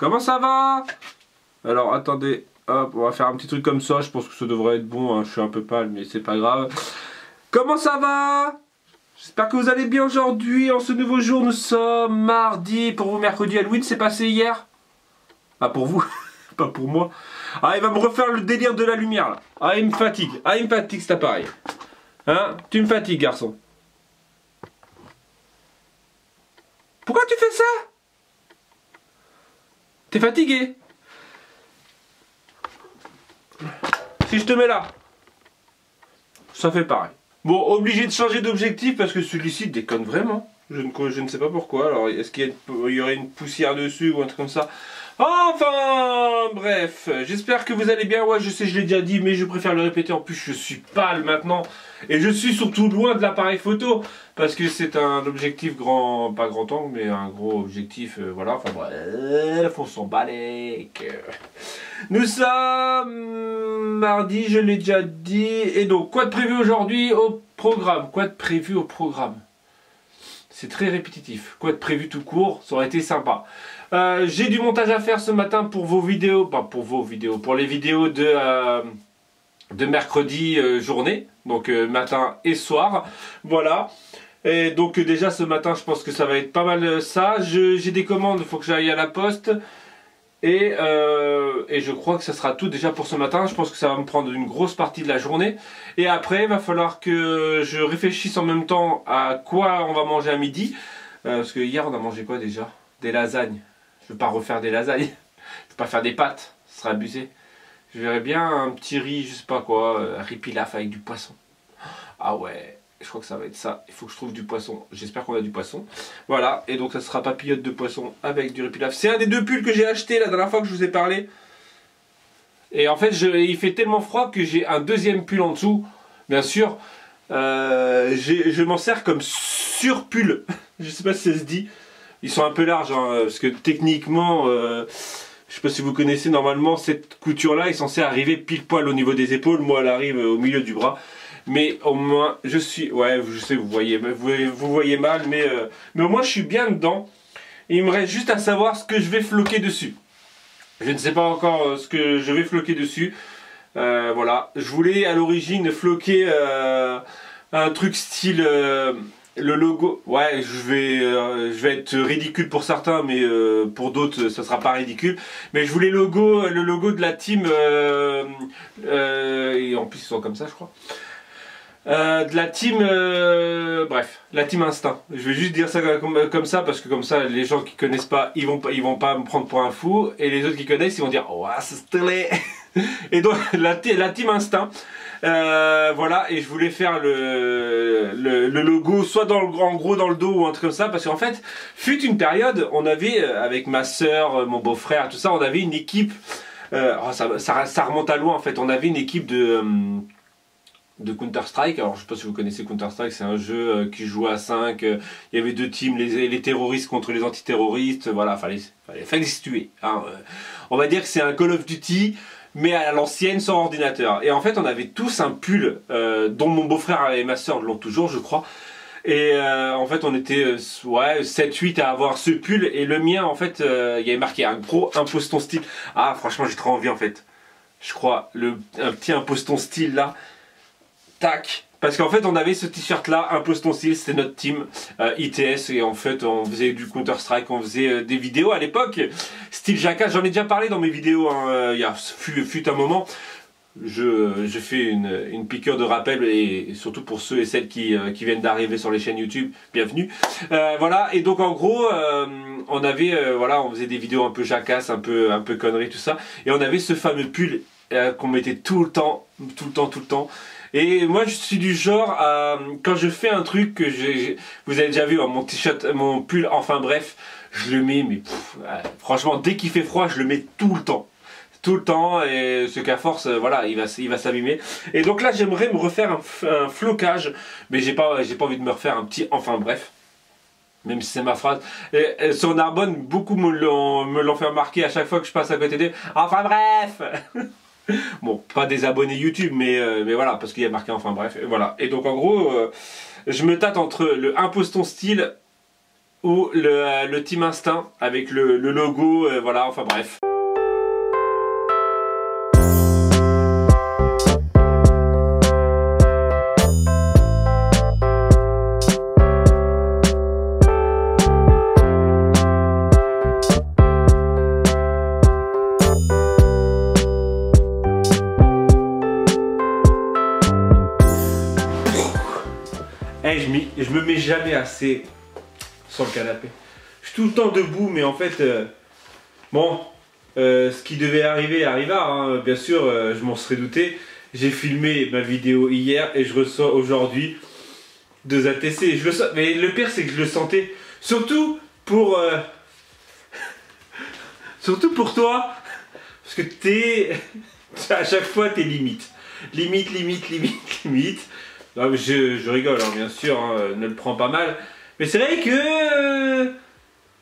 Comment ça va? Alors attendez, hop, on va faire un petit truc comme ça, je pense que ça devrait être bon, hein. Je suis un peu pâle mais c'est pas grave. Comment ça va? J'espère que vous allez bien aujourd'hui, en ce nouveau jour, nous sommes mardi, pour vous mercredi. Halloween c'est passé hier? Ah pour vous, pas pour moi. Ah il va me refaire le délire de la lumière là. Ah il me fatigue cet appareil. Hein? Tu me fatigues garçon. Pourquoi tu fais ça? T'es fatigué? Si je te mets là, ça fait pareil. Bon, obligé de changer d'objectif parce que celui-ci déconne vraiment. Je ne sais pas pourquoi. Alors, est-ce qu'il y aurait une poussière dessus ou un truc comme ça? Enfin, bref, j'espère que vous allez bien. Ouais, je sais, je l'ai déjà dit, mais je préfère le répéter. En plus, je suis pâle maintenant. Et je suis surtout loin de l'appareil photo. Parce que c'est un objectif grand, pas grand angle, mais un gros objectif, voilà. Enfin bref, on s'en balèque. Nous sommes mardi, je l'ai déjà dit. Et donc, quoi de prévu aujourd'hui au programme? Quoi de prévu au programme? C'est très répétitif. Quoi de prévu tout court? Ça aurait été sympa. J'ai du montage à faire ce matin pour vos vidéos. Pas pour vos vidéos, pour les vidéos de mercredi journée. Donc matin et soir. Voilà. Et donc déjà ce matin, je pense que ça va être pas mal ça. J'ai des commandes, il faut que j'aille à la poste. Et je crois que ça sera tout déjà pour ce matin. Je pense que ça va me prendre une grosse partie de la journée. Et après, il va falloir que je réfléchisse en même temps à quoi on va manger à midi. Parce que hier, on a mangé quoi déjà? Des lasagnes. Je ne veux pas refaire des lasagnes. Je ne veux pas faire des pâtes. Ce serait abusé. Je verrais bien un petit riz, je sais pas quoi, un riz pilaf avec du poisson. Ah ouais, je crois que ça va être ça. Il faut que je trouve du poisson. J'espère qu'on a du poisson. Voilà, et donc ça sera papillote de poisson avec du riz pilaf. C'est un des deux pulls que j'ai acheté la dernière fois que je vous ai parlé. Et en fait, il fait tellement froid que j'ai un deuxième pull en dessous. Bien sûr, je m'en sers comme surpull. Je sais pas si ça se dit. Ils sont un peu larges, hein, parce que techniquement... je sais pas si vous connaissez, normalement cette couture là est censée arriver pile poil au niveau des épaules. Moi elle arrive au milieu du bras. Mais au moins je suis... Ouais je sais vous voyez mal mais au moins je suis bien dedans. Et il me reste juste à savoir ce que je vais floquer dessus. Je ne sais pas encore ce que je vais floquer dessus. Voilà. Je voulais à l'origine floquer un truc style... le logo, ouais, je vais être ridicule pour certains, mais pour d'autres, ça sera pas ridicule. Mais je voulais le logo de la team, et en plus ils sont comme ça, je crois. De la team, bref, la team Instinct. Je vais juste dire ça comme ça, parce que comme ça, les gens qui connaissent pas, ils vont pas me prendre pour un fou, et les autres qui connaissent, ils vont dire, oh, c'est stylé. Et donc la team Instinct. Voilà, et je voulais faire le logo soit dans en gros dans le dos ou un truc comme ça, parce qu'en fait fut une période on avait avec ma soeur, mon beau-frère, tout ça, on avait une équipe, ça remonte à loin en fait, on avait une équipe de Counter Strike. Alors je sais pas si vous connaissez Counter Strike, c'est un jeu qui joue à 5, il y avait deux teams, les terroristes contre les antiterroristes, voilà, fallait se tuer, hein. On va dire que c'est un Call of Duty mais à l'ancienne sans ordinateur. Et en fait on avait tous un pull dont mon beau-frère et ma soeur l'ont toujours je crois. Et en fait on était ouais, 7-8 à avoir ce pull. Et le mien en fait il y avait marqué un gros impose ton style. Ah franchement j'ai trop envie en fait. Je crois un petit impose ton style là. Tac. Parce qu'en fait on avait ce t-shirt là, impose ton style, c'était notre team ITS. Et en fait on faisait du Counter Strike, on faisait des vidéos à l'époque style Jackass, j'en ai déjà parlé dans mes vidéos, hein, il y a fut un moment. Je fais une piqûre de rappel, et surtout pour ceux et celles qui viennent d'arriver sur les chaînes YouTube, bienvenue. Voilà, et donc en gros on avait voilà, on faisait des vidéos un peu Jackass, un peu conneries, tout ça. Et on avait ce fameux pull qu'on mettait tout le temps. Et moi je suis du genre à, quand je fais un truc que vous avez déjà vu, hein, mon t-shirt, mon pull, enfin bref, je le mets, mais franchement dès qu'il fait froid je le mets tout le temps. Tout le temps, et ce qu'à force, voilà, il va s'abîmer. Et donc là j'aimerais me refaire un flocage, mais j'ai pas envie de me refaire un petit enfin bref. Même si c'est ma phrase. Et sur Narbonne, beaucoup me l'ont fait remarquer à chaque fois que je passe à côté d'eux. Enfin bref. Bon, pas des abonnés YouTube, mais voilà, parce qu'il y a marqué enfin bref, et voilà. Et donc en gros, je me tâte entre le impose ton style ou le Team Instinct avec le logo, voilà, enfin bref. Je me mets jamais assez sur le canapé. Je suis tout le temps debout, mais en fait, bon, ce qui devait arriver arriva, hein. Bien sûr, je m'en serais douté. J'ai filmé ma vidéo hier et je reçois aujourd'hui 2 ATC. Je le sens, mais le pire, c'est que je le sentais. Surtout pour toi, parce que à chaque fois, t'es limite. Limite. Non, mais je rigole, hein, bien sûr, hein, ne le prends pas mal. Mais c'est vrai que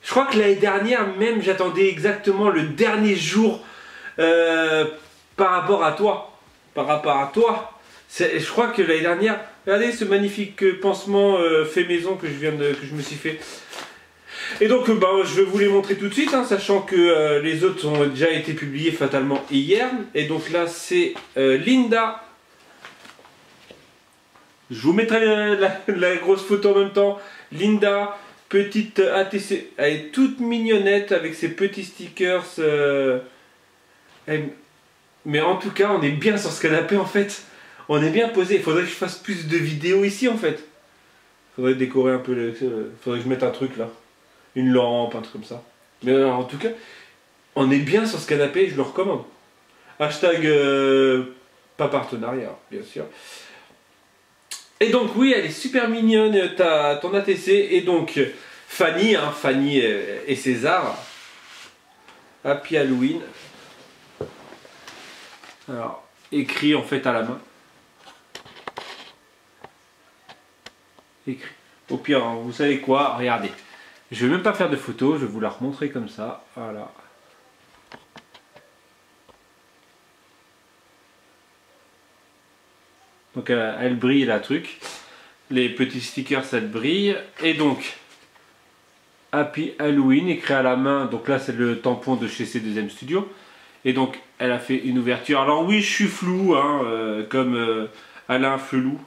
je crois que l'année dernière, même, j'attendais exactement le dernier jour par rapport à toi. Je crois que l'année dernière, regardez ce magnifique pansement fait maison que je me suis fait. Et donc, je vais vous les montrer tout de suite, hein, sachant que les autres ont déjà été publiés fatalement hier. Et donc là, c'est Linda. Je vous mettrai la grosse photo en même temps. Linda, petite ATC. Elle est toute mignonnette avec ses petits stickers. Mais en tout cas, on est bien sur ce canapé en fait. On est bien posé. Il faudrait que je fasse plus de vidéos ici en fait. Il faudrait décorer un peu. Faudrait que je mette un truc là. Une lampe, un truc comme ça. Mais en tout cas, on est bien sur ce canapé. Je le recommande. Hashtag pas partenariat, bien sûr. Et donc oui, elle est super mignonne, ton ATC. Et donc Fanny, hein, Fanny et César. Happy Halloween. Alors, écrit en fait à la main. Écrit. Au pire, hein, vous savez quoi, regardez. Je vais même pas faire de photo, je vais vous la remontrer comme ça. Voilà. Donc elle brille la truc. Les petits stickers, ça brille. Et donc, Happy Halloween, écrit à la main. Donc là, c'est le tampon de chez C2M Studio. Et donc, elle a fait une ouverture. Alors oui, je suis flou, hein, comme Alain Flelou.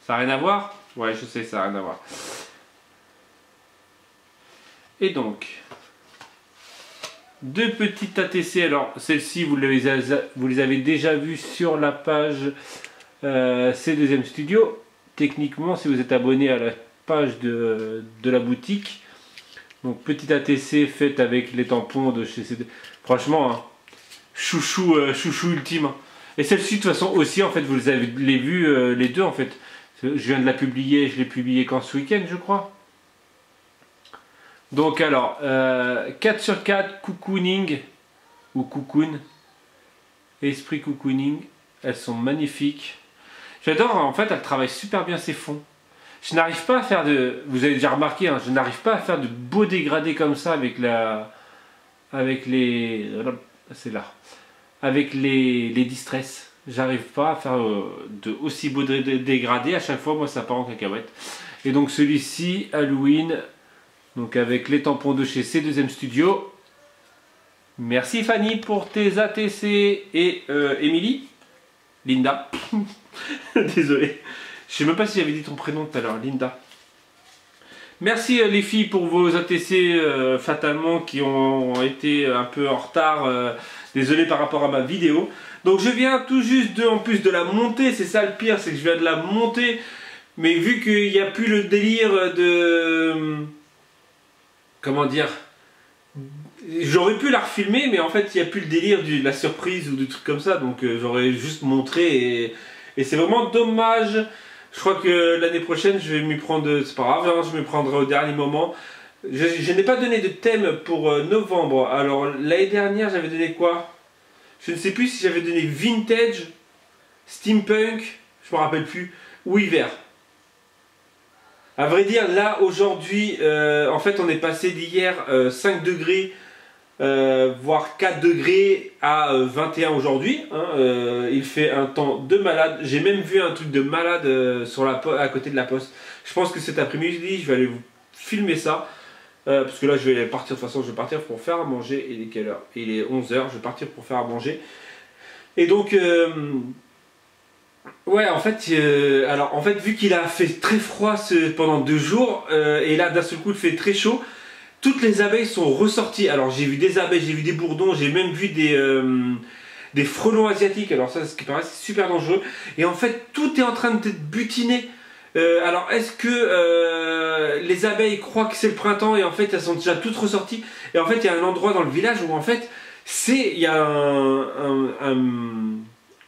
Ça n'a rien à voir? Ouais, je sais, ça n'a rien à voir. Et donc, 2 petites ATC. Alors, celles-ci, vous les avez déjà vues sur la page C2M Studio. Techniquement, si vous êtes abonné à la page de la boutique, donc petite ATC faite avec les tampons de chez C2. Franchement, hein, chouchou ultime. Hein. Et celle-ci, de toute façon, aussi, en fait, vous les avez vues les deux, en fait. Je viens de la publier, je l'ai publié quand ce week-end, je crois. Donc, alors, 4 sur 4, cocooning, ou cocoon, esprit cocooning, elles sont magnifiques. J'adore, en fait, elle travaille super bien ses fonds. Je n'arrive pas à faire de... Vous avez déjà remarqué, hein, je n'arrive pas à faire de beaux dégradés comme ça avec les... C'est là. Avec les distress. J'arrive pas à faire de aussi beaux dégradés. À chaque fois, moi, ça part en cacahuète. Et donc, celui-ci, Halloween, donc avec les tampons de chez C2M Studio. Merci Fanny pour tes ATC et Émilie. Linda. Désolé. Je sais même pas si j'avais dit ton prénom tout à l'heure, Linda. Merci les filles pour vos ATC fatalement qui ont été un peu en retard. Désolé par rapport à ma vidéo. Donc je viens tout juste en plus de la monter. C'est ça le pire, c'est que je viens de la monter. Mais vu qu'il n'y a plus le délire de... Comment dire? J'aurais pu la refilmer, mais en fait il n'y a plus le délire de la surprise ou du truc comme ça. Donc j'aurais juste montré et c'est vraiment dommage. Je crois que l'année prochaine, je vais m'y prendre, c'est pas grave, hein, je me prendrai au dernier moment. Je n'ai pas donné de thème pour novembre. Alors, l'année dernière, j'avais donné quoi? Je ne sais plus si j'avais donné vintage, steampunk, je me rappelle plus, ou hiver. À vrai dire, là, aujourd'hui, en fait, on est passé d'hier 5 degrés, voire 4 degrés à 21 aujourd'hui. Hein, il fait un temps de malade. J'ai même vu un truc de malade à côté de la poste. Je pense que cet après-midi, je vais aller vous filmer ça. Parce que là je vais partir, de toute façon je vais partir pour faire à manger. Il est quelle heure? Il est 11 h, je vais partir pour faire à manger. Et donc ouais, en fait, alors en fait vu qu'il a fait très froid pendant 2 jours, et là d'un seul coup il fait très chaud, toutes les abeilles sont ressorties. Alors j'ai vu des abeilles, j'ai vu des bourdons, j'ai même vu des frelons asiatiques. Alors ça, ce qui paraît super dangereux. Et en fait tout est en train d'être butiné. Alors est-ce que les abeilles croient que c'est le printemps et en fait elles sont déjà toutes ressorties? Et en fait il y a un endroit dans le village où en fait il y a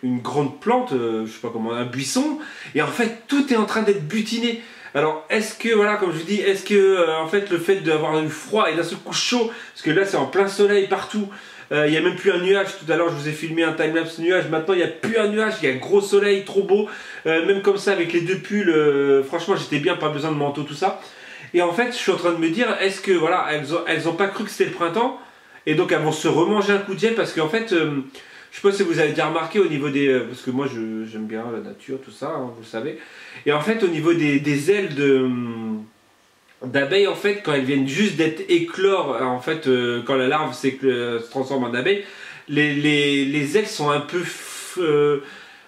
une grande plante, je sais pas comment, un buisson, et en fait tout est en train d'être butiné. Alors est-ce que, voilà, comme je vous dis, est-ce que en fait le fait d'avoir eu froid et d'un seul coup chaud, parce que là c'est en plein soleil partout, il n'y a même plus un nuage. Tout à l'heure je vous ai filmé un timelapse nuage, maintenant il n'y a plus un nuage, il y a gros soleil, trop beau, même comme ça avec les 2 pulls, franchement j'étais bien, pas besoin de manteau, tout ça. Et en fait je suis en train de me dire, est-ce que voilà, elles ont pas cru que c'était le printemps, et donc elles vont se remanger un coup de gel, parce qu'en fait je sais pas si vous avez déjà remarqué au niveau des... parce que moi j'aime bien la nature, tout ça, hein, vous le savez. Et en fait au niveau des ailes d'abeilles, en fait, quand elles viennent juste d'être éclore, en fait, quand la larve se transforme en abeille, les ailes sont un peu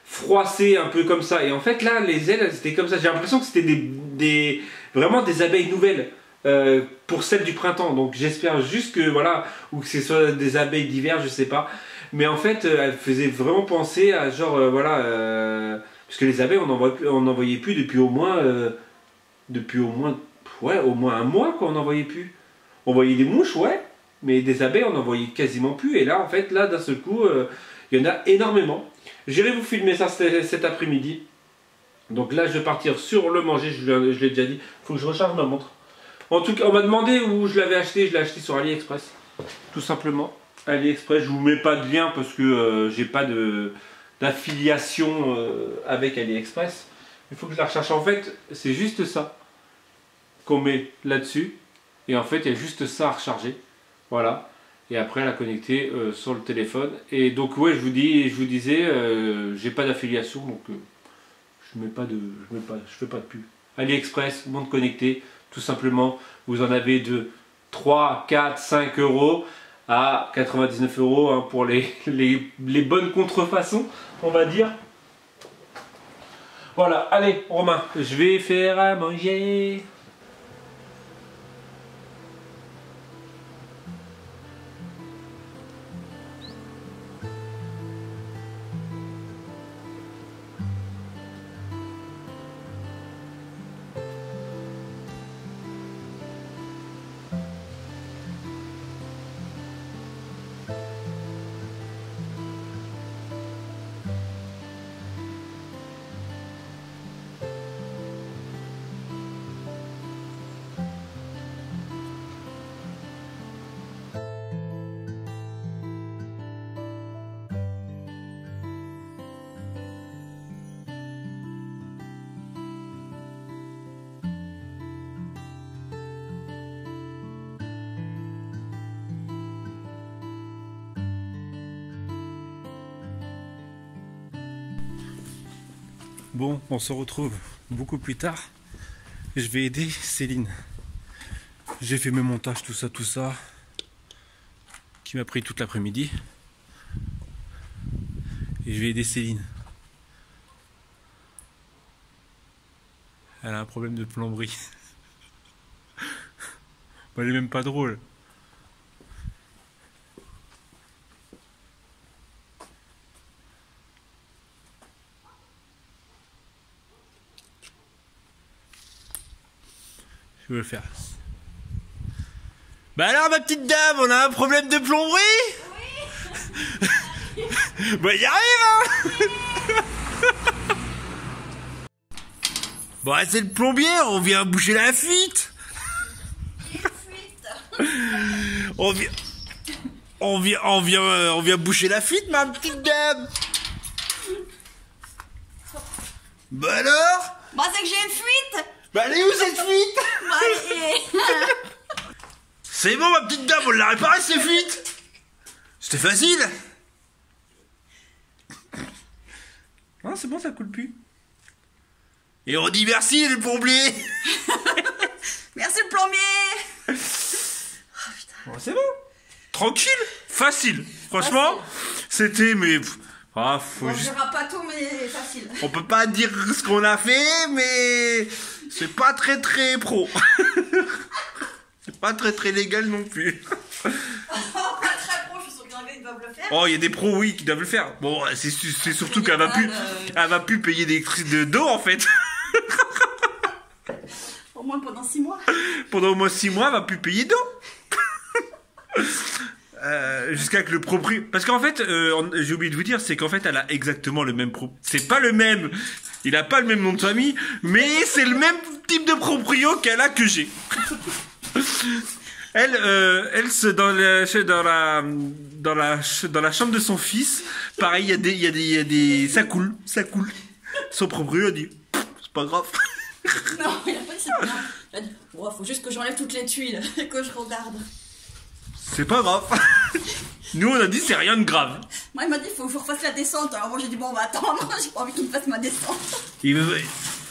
froissées, un peu comme ça. Et en fait là, les ailes, elles étaient comme ça. J'ai l'impression que c'était vraiment des abeilles nouvelles. Pour celles du printemps, donc j'espère juste que voilà, ou que ce soit des abeilles d'hiver, je sais pas, mais en fait elle faisait vraiment penser à genre voilà, parce que les abeilles on n'en voyait plus depuis au moins ouais, au moins un mois, quoi, on n'en voyait plus. On voyait des mouches, ouais, mais des abeilles on n'en voyait quasiment plus. Et là en fait là d'un seul coup il y en a énormément. J'irai vous filmer ça cet après-midi. Donc là je vais partir sur le manger, je l'ai déjà dit, faut que je recharge ma montre. En tout cas, on m'a demandé où je l'avais acheté. Je l'ai acheté sur AliExpress. Tout simplement. AliExpress, je vous mets pas de lien parce que j'ai pas d'affiliation avec AliExpress. Il faut que je la recherche. En fait, c'est juste ça qu'on met là-dessus. Et en fait, il y a juste ça à recharger. Voilà. Et après, la connecter sur le téléphone. Et donc, ouais, je vous disais, j'ai pas d'affiliation. Donc, je fais pas de pub. AliExpress, montre connectée. Tout simplement, vous en avez de 3, 4, 5 euros à 99 euros hein, pour les bonnes contrefaçons, on va dire. Voilà, allez Romain, je vais faire à manger. Bon, on se retrouve beaucoup plus tard. Je vais aider Céline. J'ai fait mes montages, tout ça, qui m'a pris toute l'après-midi. Et je vais aider Céline. Elle a un problème de plomberie. Elle est même pas drôle. Je vais le faire. Bah alors ma petite dame, on a un problème de plomberie? Oui. Bah y arrive hein. Bon c'est le plombier, on vient boucher la fuite. On vient boucher la fuite ma petite dame. Bah alors? Bah c'est que j'ai une fuite. Bah elle est où cette fuite? C'est bon ma petite dame, on l'a réparé cette fuite. C'était facile. Non c'est bon, ça coule plus. Et on dit merci le plombier. Merci le plombier. Bon, c'est bon. Tranquille. Facile. Franchement, c'était mais... Ah, faut On juste... dira pas tout, mais facile. On peut pas dire ce qu'on a fait, mais c'est pas très pro. C'est pas très légal non plus. Pas très pro, je suis sûre qu'il y en a qui doivent le faire. Oh, il y a des pros, oui, qui doivent le faire. Bon, c'est surtout qu'elle va plus payer d'eau en fait. Au moins pendant 6 mois. Pendant au moins 6 mois, elle va plus payer d'eau. Jusqu'à que le propriétaire... Parce qu'en fait, j'ai oublié de vous dire, c'est qu'en fait, elle a exactement le même C'est pas le même. Il a pas le même nom de famille, mais c'est le même type de proprio qu'elle a que j'ai. Elle, dans la chambre de son fils, pareil, il y a des, ça coule. Son proprio a dit, c'est pas grave. Non, il a pas dit c'est pas grave. Il a dit, oh, faut juste que j'enlève toutes les tuiles et que je regarde. C'est pas grave. Nous, on a dit, c'est rien de grave. Moi, il m'a dit, faut que je refasse la descente. Alors moi, j'ai dit, bon, on va attendre. J'ai pas envie qu'il me fasse ma descente. Il me dit,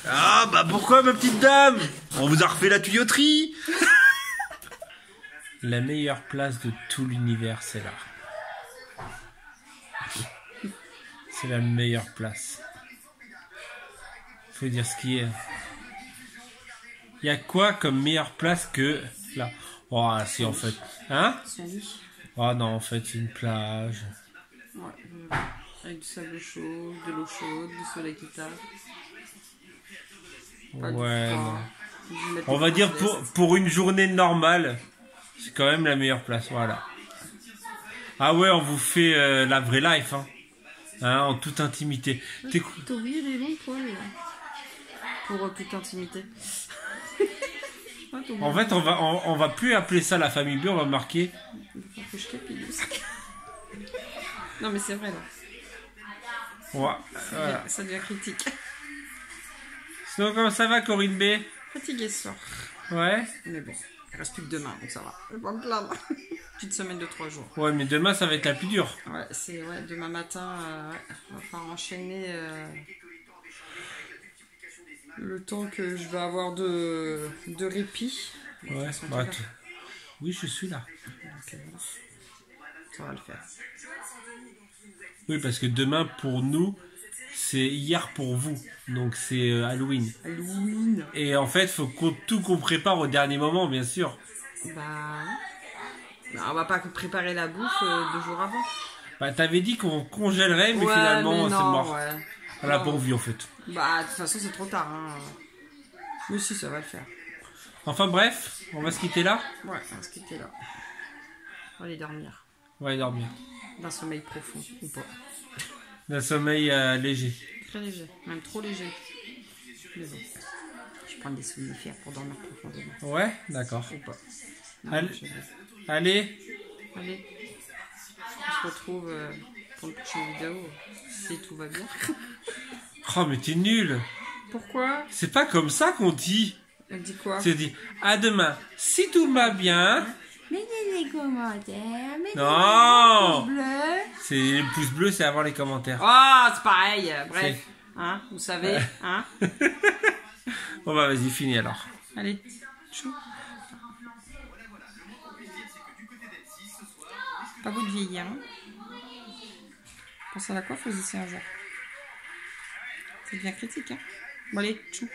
ah, bah pourquoi, ma petite dame? On vous a refait la tuyauterie. La meilleure place de tout l'univers, c'est là. C'est la meilleure place. Faut dire ce qui est. Il y a quoi comme meilleure place que là? Oh, si en fait. Hein? Oh non, en fait, c'est une plage. Ouais, avec du sable chaud, de l'eau chaude, du soleil qui tape. Ouais, non. On va dire pour une journée normale, c'est quand même la meilleure place, voilà. Ah ouais, on vous fait la vraie life, hein, en toute intimité. T'as oublié les longs poils, là. Pour toute intimité. En fait, on va plus appeler ça la famille B, on va marquer... Non mais c'est vrai là. Ouais, voilà. Ça devient critique. Sinon, comment ça va, Corinne B? Fatigué ce soir. Ouais. Mais bon, il reste plus que demain, donc ça va. Je vais pas me plaindre. Petite semaine de 3 jours. Ouais, mais demain, ça va être la plus dure. Ouais, c'est demain matin, on va falloir enchaîner le temps que je vais avoir de répit. Ouais, bah, oui, je suis là. Donc, ça va le faire. Oui, parce que demain, pour nous, c'est hier pour vous. Donc, c'est Halloween. Halloween. Et en fait, faut tout qu'on prépare au dernier moment, bien sûr. Bah, on va pas préparer la bouffe 2 jours avant. Bah, t'avais dit qu'on congèlerait, mais finalement, c'est mort. Ouais. On l'a pas vu, en fait. Bah, de toute façon, c'est trop tard. Hein. Mais si, ça va le faire. Enfin, bref, on va se quitter là. Ouais, on va se quitter là. On va aller dormir. On va aller dormir. D'un sommeil profond, ou pas. D'un sommeil léger. Très léger, même trop léger. Mais bon, je prends des somnifères pour dormir profondément. Ouais, d'accord. Ou pas. Non, Allez. On se retrouve pour une prochaine vidéo, si tout va bien. Oh, mais t'es nul. Pourquoi? C'est pas comme ça qu'on dit. Elle dit quoi? C'est dit, à demain, si tout va bien. Mettez des commentaires, mettez des Non, pouces bleus. c'est les pouces bleus, c'est avoir les commentaires. Ah, c'est pareil, bref. Hein, vous savez, hein. Bon bah vas-y, fini alors. Allez, chou. Pas vous de vieillir, hein. Pensez à la coiffeuse ici un jour. C'est bien critique, hein. Bon allez, chou.